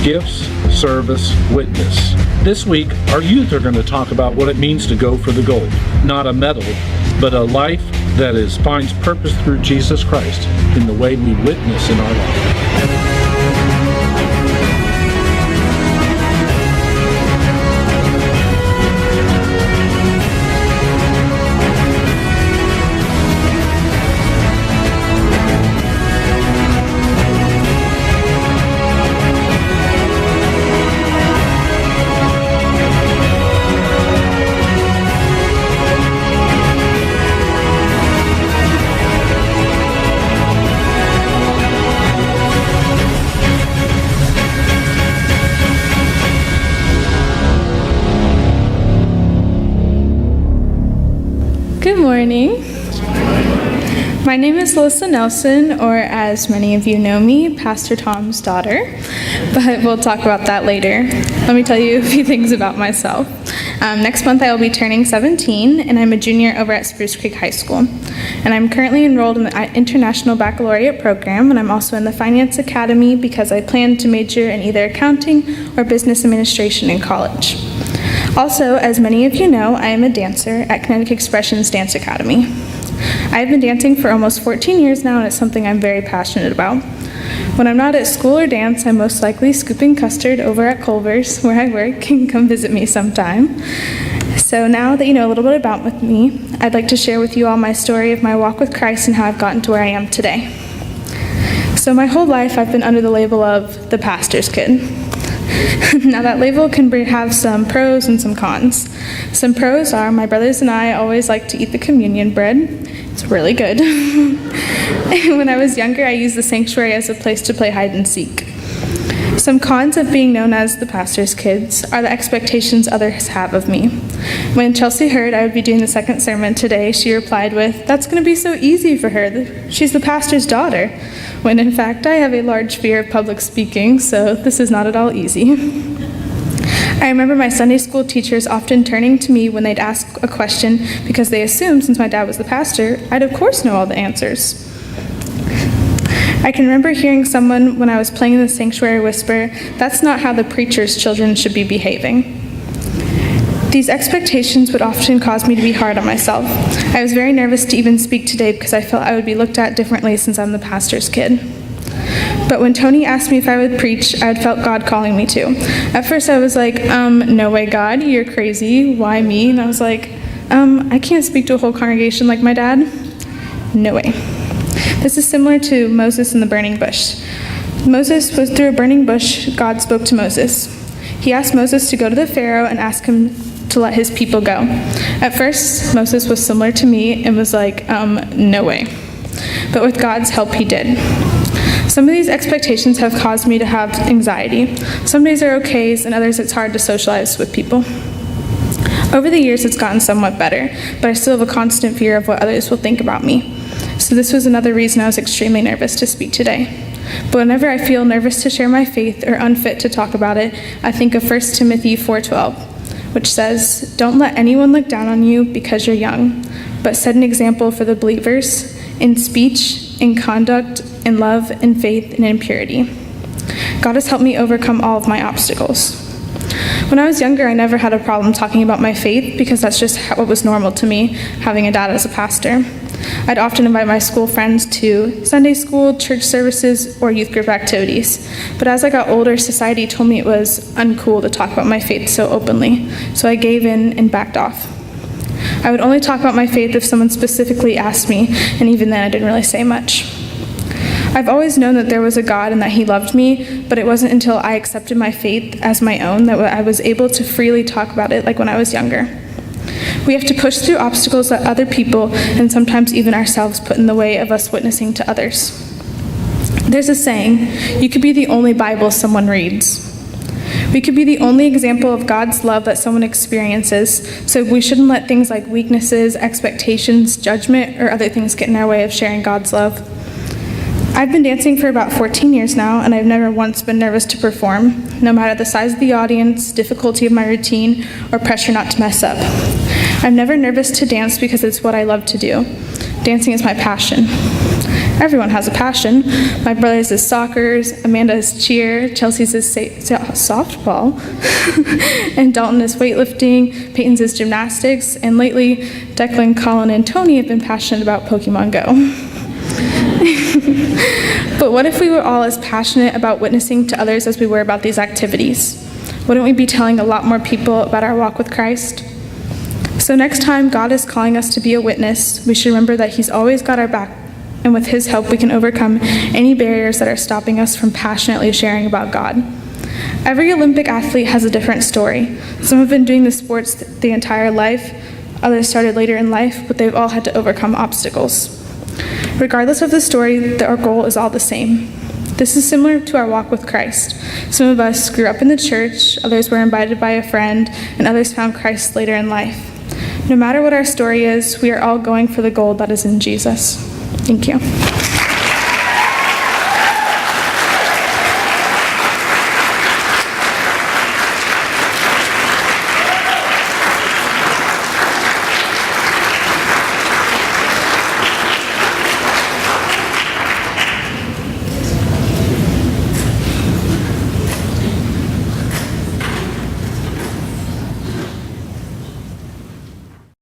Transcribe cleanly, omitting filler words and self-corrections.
gifts, service, witness. This week, our youth are going to talk about what it means to go for the gold. Not a medal, but a life that finds purpose through Jesus Christ in the way we witness in our life. Good morning. My name is Alyssa Nelson, or as many of you know me, Pastor Tom's daughter, but we'll talk about that later. Let me tell you a few things about myself. Next month I will be turning 17, and I'm a junior over at Spruce Creek High School. And I'm currently enrolled in the International Baccalaureate program, and I'm also in the Finance Academy because I plan to major in either accounting or business administration in college. Also, as many of you know, I am a dancer at Kinetic Expressions Dance Academy. I have been dancing for almost 14 years now, and it's something I'm very passionate about. When I'm not at school or dance, I'm most likely scooping custard over at Culver's, where I work, and come visit me sometime. So now that you know a little bit about me, I'd like to share with you all my story of my walk with Christ and how I've gotten to where I am today. So my whole life, I've been under the label of the pastor's kid. Now that label can have some pros and some cons. Some pros are my brothers and I always like to eat the communion bread. It's really good. When I was younger, I used the sanctuary as a place to play hide and seek. Some cons of being known as the pastor's kids are the expectations others have of me. When Chelsea heard I would be doing the second sermon today, she replied with, "That's going to be so easy for her. She's the pastor's daughter." When in fact, I have a large fear of public speaking, so this is not at all easy. I remember my Sunday school teachers often turning to me when they'd ask a question because they assumed since my dad was the pastor, I'd of course know all the answers. I can remember hearing someone when I was playing in the sanctuary whisper, "That's not how the preacher's children should be behaving." These expectations would often cause me to be hard on myself. I was very nervous to even speak today because I felt I would be looked at differently since I'm the pastor's kid. But when Tony asked me if I would preach, I had felt God calling me to. At first I was like, no way, God, you're crazy. Why me? And I was like, I can't speak to a whole congregation like my dad. No way. This is similar to Moses and the burning bush. Moses was through a burning bush. God spoke to Moses. He asked Moses to go to the Pharaoh and ask him to let his people go. At first, Moses was similar to me and was like, no way. But with God's help, he did. Some of these expectations have caused me to have anxiety. Some days are okays, and others it's hard to socialize with people. Over the years, it's gotten somewhat better, but I still have a constant fear of what others will think about me. So this was another reason I was extremely nervous to speak today. But whenever I feel nervous to share my faith or unfit to talk about it, I think of 1 Timothy 4:12, which says, "Don't let anyone look down on you because you're young, but set an example for the believers in speech, in conduct, in love, in faith, and in purity." God has helped me overcome all of my obstacles. When I was younger, I never had a problem talking about my faith because that's just what was normal to me, having a dad as a pastor. I'd often invite my school friends to Sunday school, church services, or youth group activities. But as I got older, society told me it was uncool to talk about my faith so openly, so I gave in and backed off. I would only talk about my faith if someone specifically asked me, and even then I didn't really say much. I've always known that there was a God and that he loved me, but it wasn't until I accepted my faith as my own that I was able to freely talk about it like when I was younger. We have to push through obstacles that other people, and sometimes even ourselves, put in the way of us witnessing to others. There's a saying, you could be the only Bible someone reads. We could be the only example of God's love that someone experiences, so we shouldn't let things like weaknesses, expectations, judgment, or other things get in our way of sharing God's love. I've been dancing for about 14 years now, and I've never once been nervous to perform, no matter the size of the audience, difficulty of my routine, or pressure not to mess up. I'm never nervous to dance because it's what I love to do. Dancing is my passion. Everyone has a passion. My brother's is soccer, Amanda's cheer, Chelsea's is softball, and Dalton is weightlifting, Peyton's is gymnastics, and lately Declan, Colin, and Tony have been passionate about Pokemon Go. But what if we were all as passionate about witnessing to others as we were about these activities? Wouldn't we be telling a lot more people about our walk with Christ? So next time God is calling us to be a witness, we should remember that He's always got our back, and with His help we can overcome any barriers that are stopping us from passionately sharing about God. Every Olympic athlete has a different story. Some have been doing the sports the entire life, others started later in life, but they've all had to overcome obstacles. Regardless of the story, our goal is all the same. This is similar to our walk with Christ. Some of us grew up in the church, others were invited by a friend, and others found Christ later in life. No matter what our story is, we are all going for the goal that is in Jesus. Thank you.